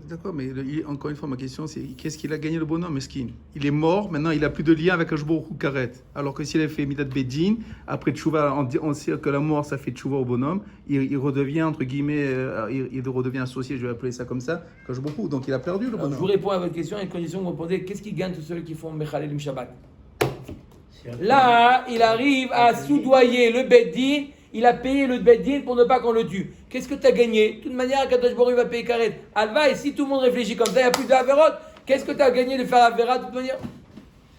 D'accord, mais encore une fois, ma question, c'est qu'est-ce qu'il a gagné le bonhomme, Meskin? Il est mort, maintenant il n'a plus de lien avec Akash Baruch Hu Karet. Alors que s'il avait fait Midat Bedin, après Tchouva, on sait que la mort, ça fait Tchouva au bonhomme, il redevient, entre guillemets, il redevient associé, je vais appeler ça comme ça, Akash Baruch Hu. Donc il a perdu le Alors, je bonhomme. vous réponds à votre question à une condition que vous répondez qu'est-ce qui gagne tous ceux qui font Mechalelim Shabbat? Là, il arrive à soudoyer le Beddin, il a payé le Beddin pour ne pas qu'on le tue. Qu'est-ce que tu as gagné? De toute manière, Kadosh Baruch Hu va payer Karet. Alva, et si tout le monde réfléchit comme ça, il n'y a plus d'Averot. Qu'est-ce que tu as gagné de faire Avera de toute manière?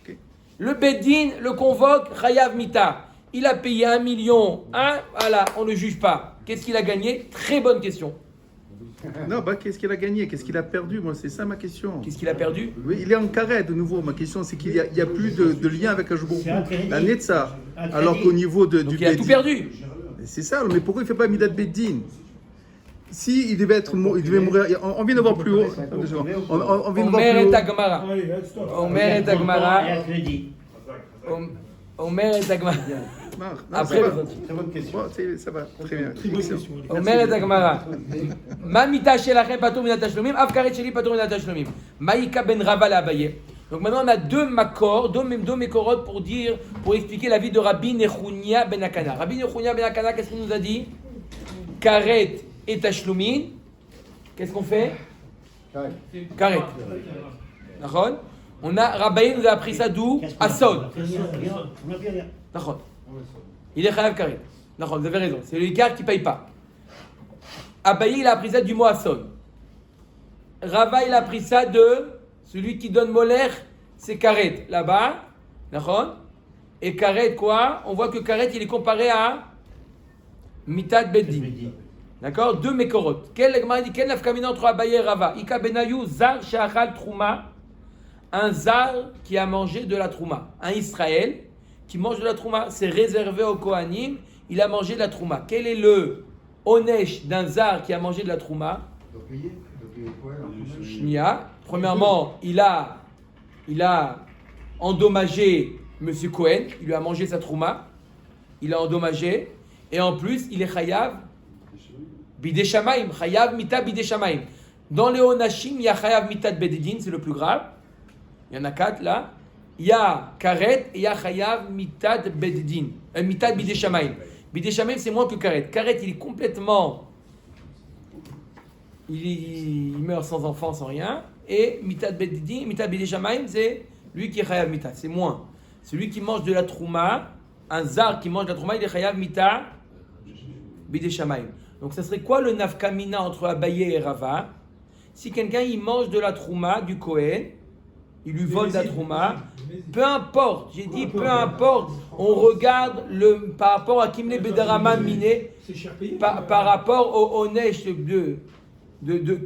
Okay. Le Beddin le convoque, Chayav Mita. Il a payé 1 million, voilà, on ne le juge pas. Qu'est-ce qu'il a gagné? Très bonne question. Non, bah qu'est-ce qu'il a gagné? Qu'est-ce qu'il a perdu? Moi, c'est ça ma question. Qu'est-ce qu'il a perdu? Oui, il est en carré de nouveau. Ma question, c'est qu'il n'y a plus de lien avec Akash Baruch C'est un Hu. crédit. La Netzar. Un crédit. Alors qu'au niveau Donc du il a tout Bedin- perdu. C'est ça, mais pourquoi il ne fait pas Midat Beddin? Si il devait mourir, on vient de voir plus haut. On vient de voir Omer plus et haut. Agmara. Allez, stop. Omer et Agmara. Il y a un crédit. Omer et Agmara. Marc, non, Après, ça va. Très bonne question. Bon, ça va, très bien. Très bonne question. Omer et Agmara. Ma mita shelachem patur minat tashlomim, av karet sheli patur minat tashlomim. Maïka ben Rava la Abaye. Donc maintenant on a deux makor, deux mékorot pour expliquer la vie de Rabbi Nechunya ben Akana. Rabbi Nechunya ben Akana, qu'est-ce qu'il nous a dit? Karet et tashlumin. Qu'est-ce qu'on fait? Karet. D'accord? On a Rabbi nous a appris ça d'où? Asod. D'accord. Il est chayav karet. D'accord, vous avez raison. C'est le Icar qui ne paye pas. Abaye, il a appris ça du mot Asod. Rava, il a appris ça de celui qui donne moler, c'est karet. Là-bas. D'accord? Et karet, quoi? On voit que karet, il est comparé à mitad beddin. D'accord? Deux mekorot. Quel nafkamina entre Abaye et Rava? Ika benayu zar she'achal trouma. Un zar qui a mangé de la trouma. Un Israël qui mange de la trouma. C'est réservé aux Kohanim. Il a mangé de la trouma. Quel est le onesh d'un zar qui a mangé de la trouma? Il doit payer quoi alors? Shnia. Premièrement, il a endommagé M. Cohen. Il lui a mangé sa trouma. Il a endommagé. Et en plus, il est chayav bidé shamaim. Chayav mita bidé shamaim. Dans les onashim, il y a chayav mita bededin, c'est le plus grave. Il y en a 4 là. Il y a karet et il y a chayav mitad bededin. Mitad bidé shamaim. Bidé shamaim, c'est moins que karet. Karet, il est complètement. Il meurt sans enfant, sans rien. Et mitad bededin, mitad bidé shamaim, c'est lui qui est chayav mitad. C'est moins. Celui qui mange de la trouma, un zar qui mange de la trouma, il est chayav mitad bidei shamayim. Donc ça serait quoi le nafkamina entre Abaye et Rava? Si quelqu'un il mange de la trouma du Kohen, il lui vole de la trouma, peu importe, j'ai dit peu importe, on regarde par rapport à Kimle Bedarama Miné, C'est cher payé. par rapport au Nesh de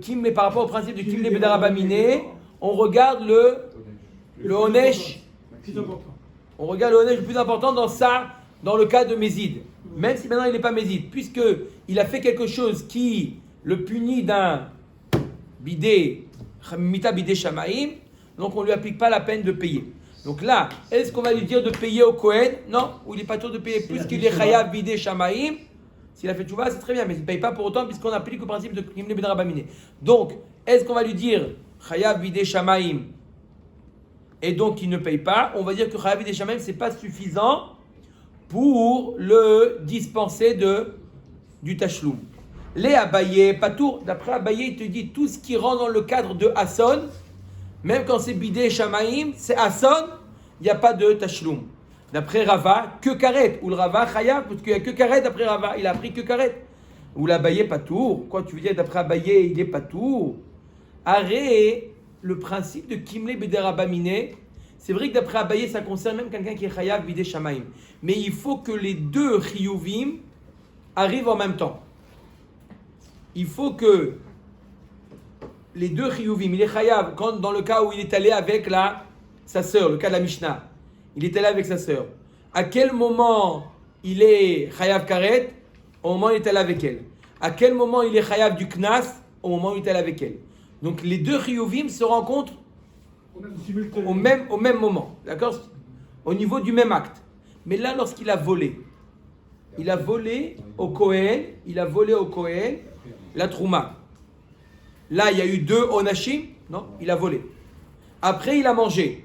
Kimle, par rapport au principe de Kimle Bedarama Miné, on regarde le Onesh, Plus important. on regarde le Onesh le plus important dans le cas de Mézid. Même si maintenant il n'est pas Mézid, puisqu'il a fait quelque chose qui le punit d'un bidé, mita bidé shamaim, donc on ne lui applique pas la peine de payer. Donc là, est-ce qu'on va lui dire de payer au Kohen? Non, ou il n'est pas sûr de payer puisqu'il est chayav bidé shamaim. S'il a fait tchouva, c'est très bien, mais il ne paye pas pour autant puisqu'on applique le principe de Kimle Bedarabamine. Donc, est-ce qu'on va lui dire chayav bidé shamaim et donc il ne paye pas? On va dire que chayav bidé shamaim, ce n'est pas suffisant pour le dispenser du tachloum. Les Abaye, Patour, d'après Abaye, il te dit tout ce qui rentre dans le cadre de Hasson, même quand c'est bidé Shamaim, c'est Hasson, il n'y a pas de tachloum. D'après Rava, que karet, ou le Rava Chayav, parce qu'il n'y a que karet d'après Rava, il a appris que karet. Ou l'Abaye Patour, quoi tu veux dire d'après Abaye, il est Patour. Arrêt, le principe de Kimle Bederabamine, c'est vrai que d'après Abaye, ça concerne même quelqu'un qui est Chayav bidé Shamaim. Mais il faut que les deux Chiyuvim arrivent en même temps. Il faut que les deux chiyuvim, il est chayav, quand dans le cas où il est allé avec sa sœur, le cas de la Mishnah, il est allé avec sa sœur. À quel moment il est chayav karet? Au moment où il est allé avec elle. À quel moment il est chayav du knas? Au moment où il est allé avec elle. Donc les deux chiyuvim se rencontrent au même moment, d'accord? Au niveau du même acte. Mais là, lorsqu'il a volé au Kohen, la trouma. Là, il y a eu 2 onashim, non, il a volé. Après, il a mangé.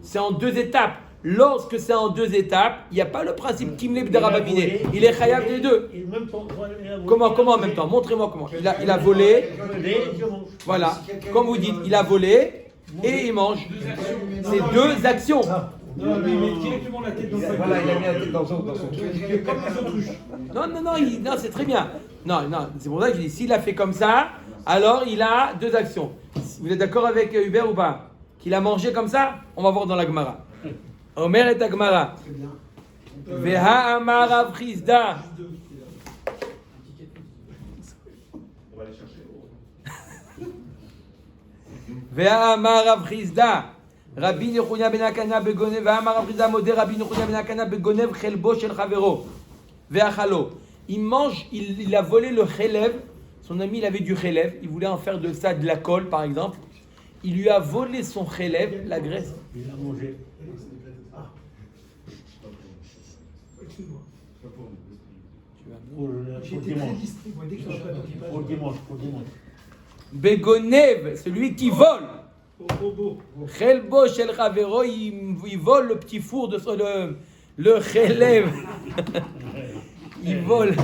C'est en 2 étapes. Lorsque c'est en 2 étapes, il n'y a pas le principe Kimle B'Darabamine. Il est chayav des deux. Comment en même temps? Montrez-moi comment. Il a volé. Voilà. Comme vous dites, il a volé et il mange. C'est 2 actions. Non, lui, il met directement la tête dans le Voilà, il a mis la tête dans son Comme les autruches. Non, c'est très bien. Non, c'est pour ça que je dis, s'il a fait comme ça, alors il a 2 actions. Vous êtes d'accord avec Hubert ou pas? Qu'il a mangé comme ça? On va voir dans la Gemara. Omer et Gemara. Veha amar Rav Chizda. On va aller chercher. Veha amar Rav Chizda. Rabbi Nechunya ben Akana begonev. Veha amar Rav Chizda modé Rabbi Nechunya ben Akana begonev chelbo shel chavero. Veachalo. Il mange, il a volé le chelev. Son ami, il avait du chelev. Il voulait en faire de ça de la colle, par exemple. Il lui a volé son chelev, la graisse. Il a mangé. Excuse-moi. Pour J'étais très distrait. Moi, dès que je suis pas Pour dimanche. Begonev, celui qui vole. Bobo. Chelbo shel chavero, il vole le petit four de son, le chelev. Il vole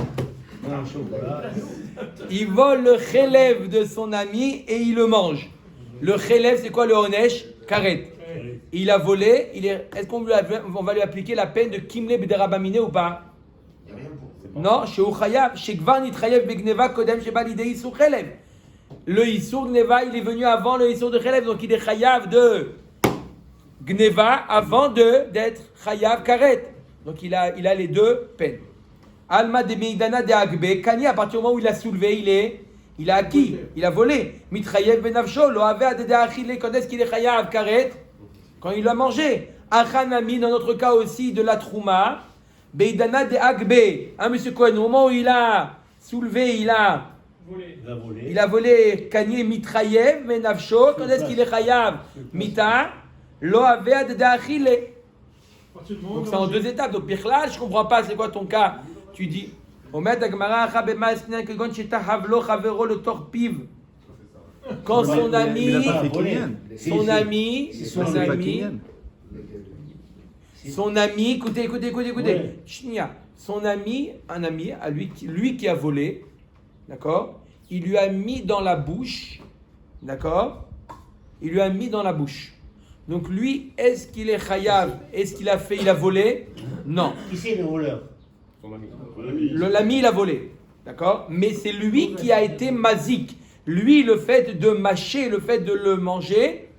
le chelev de son ami et il le mange. Le chelev, c'est quoi le onesh? Karet. Il a volé. Est-ce qu'on va lui appliquer la peine de Kimle B'Darabamine ou pas? Non, chez Uchayav, chez Gvar Nitrayev Begneva Kodem Sheba Lidei Isur Chelev. Le Isur Gneva, il est venu avant le Isur de Chelev, donc il est Chayav de Gneva avant d'être Chayav Karet. Donc il a les 2 peines. Alma de Meidana de Agbe, Kani, à partir du moment où il a soulevé, il a acquis, il a volé. Mitrayev benavsho, lo ave adede achile, quand est-ce qu'il est chayav karet? Quand il l'a mangé. Achanami, dans notre cas aussi, de la trouma. Beidana de Agbe, hein, monsieur Cohen, au moment où il a soulevé, il a volé. Kani, mitrayev benavsho, quand est-ce qu'il est chayav? Mita, lo ave adede achile. Donc c'est en 2 étapes. Donc Birklal, je ne comprends pas, c'est quoi ton cas? Tu dis, quand son ami, écoutez. Son ami, un ami à lui qui a volé, d'accord? Il lui a mis dans la bouche, d'accord? Il lui a mis dans la bouche. Donc lui, est-ce qu'il est chayav? Est-ce qu'il a volé? Non. Qui c'est le voleur? L'ami, il a volé. D'accord? Mais c'est lui qui a été mazik. Lui, le fait de mâcher, le fait de le manger,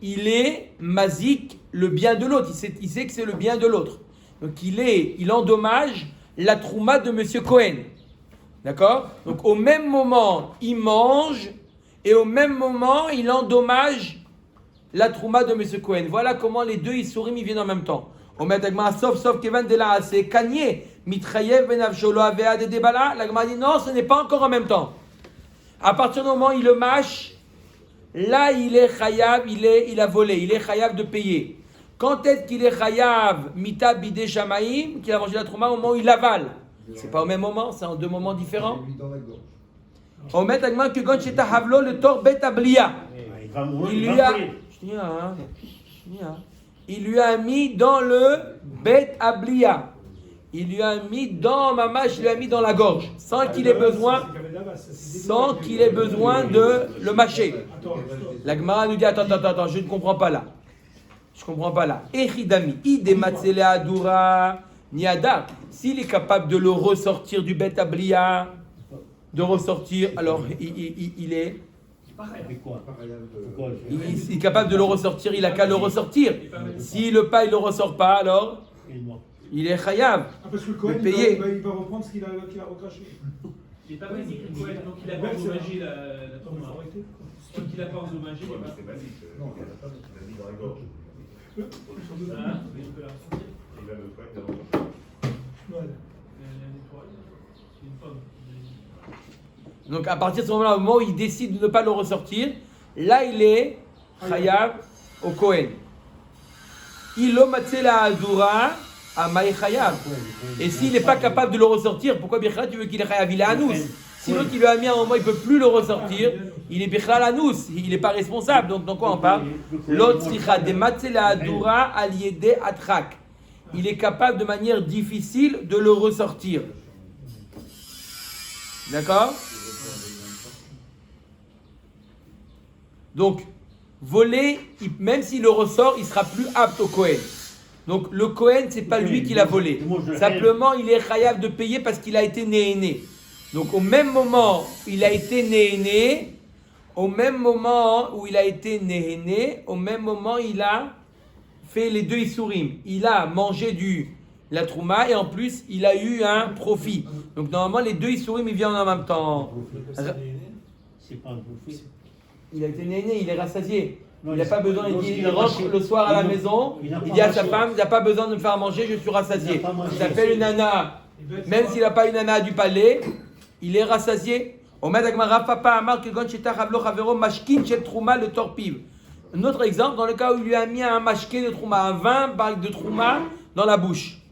il est mazik le bien de l'autre. Il sait que c'est le bien de l'autre. Donc il endommage la trouma de Monsieur Cohen. D'accord? Donc au même moment, il mange et au même moment, il endommage la trouma de Monsieur Cohen. Voilà comment les deux Issourim ils viennent en même temps. La Gemara dit non, ce n'est pas encore en même temps. À partir du moment où il le mâche, là il est chayav, il a volé, il est chayav de payer. Quand est-ce qu'il est chayav mita bidé shamaim, qu'il a mangé la trouma au moment où il avale? C'est pas au même moment, c'est en deux moments différents. Omet agma que gon sheta havlo le tor bet ablia. Il va mourir. Il lui a mis dans le bet ablia. Il lui a mis dans mamash, il lui a mis dans la gorge, sans qu'il ait besoin de le mâcher. La Gemara nous dit attends, je ne comprends pas là. Echidami, idematsele adura niada. S'il est capable de le ressortir du bet ablia, alors il est. Il est capable de le ressortir, il a qu'à le ressortir. Si le pas il le ressort pas, alors il est chayav. Parce que le Cohen, il va reprendre ce qu'il a recraché. Il n'est pas basique le Cohen, donc il n'a pas endommagé la trauma. Donc il n'a pas endommagé. C'est basique. Non, il n'a pas mis dans la gorge. Voilà, mais il peut la ressortir. Il va le Cohen dans la gorge. Voilà. La nettoie. C'est une pomme. Donc à partir de ce moment-là, au moment où il décide de ne pas le ressortir, là il est chayav au Kohen. Ilo matzela adura amay chayav. Et s'il n'est pas capable de le ressortir, pourquoi Birchala tu veux qu'il est chayav? Il est anous. Si l'autre il lui a mis à un moment, il ne peut plus le ressortir, il est Birchala anous, il n'est pas responsable. Donc dans quoi on parle? L'autre sricha de matzela adura aliede atrak. Il est capable de manière difficile de le ressortir. D'accord? Donc, voler, même s'il le ressort, il sera plus apte au Kohen. Donc, le Kohen, c'est pas lui qui l'a volé. Simplement, il est chayav de payer parce qu'il a été néhéné. Donc, au même moment où il a été néhéné, au même moment il a fait les deux issourim. Il a mangé la trouma et en plus, il a eu un profit. Donc, normalement, les deux issourim, ils viennent en même temps. C'est pas un profit. Il a été néné, il est rassasié. Non, il n'a pas besoin, il rentre marché. le soir à la maison, il n'a il pas dit à sa marché. femme, il n'a pas besoin de me faire manger, je suis rassasié. Il n'a pas marché. Il s'appelle une nana, même s'il n'a pas une nana du palais, il est rassasié. Un autre exemple, dans le cas où il lui a mis un mashké de trouma, un vin de trouma dans la bouche.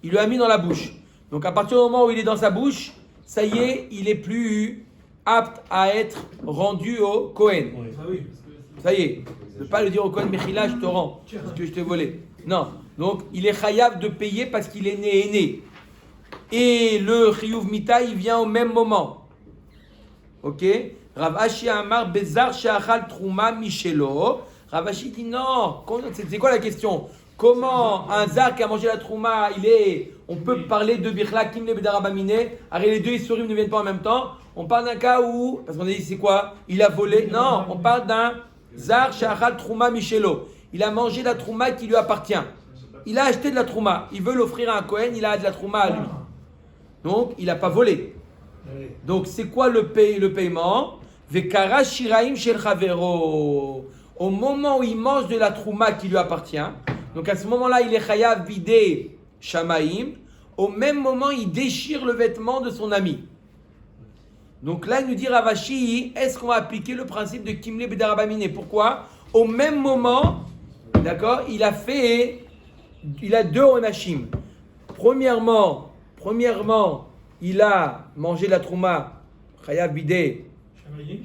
Il lui a mis dans la bouche. Donc à partir du moment où il est dans sa bouche, ça y est, il est plus apte à être rendu au Kohen. Ah oui. Ça y est, je ne peux pas le dire au Kohen Mechila, je te rends, parce que je t'ai volé. Non, donc il est chayav de payer parce qu'il est né. Et le chiyuv mita, il vient au même moment. Ok? Rav Ashi Amar Bezar Sheachal Trouma Michelo. Rav Ashi dit non, c'est quoi la question? Comment un zar qui a mangé la trouma, on peut parler de Birla Kim le Bedarabamine, arrête les deux issourim ne viennent pas en même temps. On parle d'un cas où, parce qu'on a dit c'est quoi? Il a volé. Non, on parle d'un zar shachal trouma michelo. Il a mangé la trouma qui lui appartient. Il a acheté de la trouma. Il veut l'offrir à un Kohen, il a de la trouma à lui. Donc, il n'a pas volé. Donc, c'est quoi le paiement? Vekara shiraim shel chavero. Au moment où il mange de la trouma qui lui appartient, donc à ce moment-là, il est chayav bidé shamaim. Au même moment, il déchire le vêtement de son ami. Donc là, il nous dit Rav Ashi, est-ce qu'on va appliquer le principe de Kimle Bedarabamine? Pourquoi? Au même moment, d'accord, il a deux onashim. Premièrement, il a mangé la trouma, chayav bidé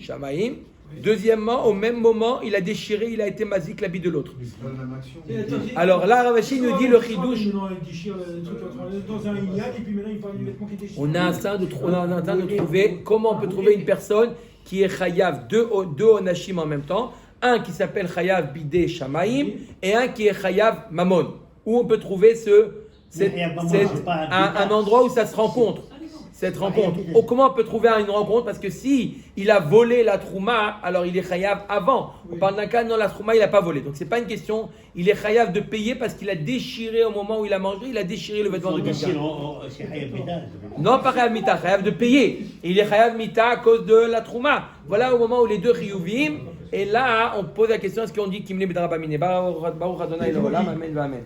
shamaim. Deuxièmement, au même moment, il a déchiré, il a été mazik l'habit de l'autre. Alors là, Rav Ashi nous dit le chidouche. On est en train de trouver comment on peut trouver une personne qui est chayav deux onashim en même temps. Un qui s'appelle chayav bidé shamaim et un qui est chayav mamon. Où on peut trouver un endroit où ça se rencontre. cette rencontre. Comment on peut trouver une rencontre? Parce que si il a volé la trouma, alors il est chayav avant. On parle d'un cas, non, la trouma, il n'a pas volé. Donc c'est pas une question, il est chayav de payer parce qu'il a déchiré au moment où il a mangé, il a déchiré le vêtement de quelqu'un. C'est Hayab Mita. Non, pas chayav mita, chayav de payer. Et il est chayav mita à cause de la trouma. Voilà au moment où les deux chiyuvim. Et là, on pose la question, est-ce qu'on dit Kimne B'Darabamine Baruch Adonai L'Olam, Amen, Amen.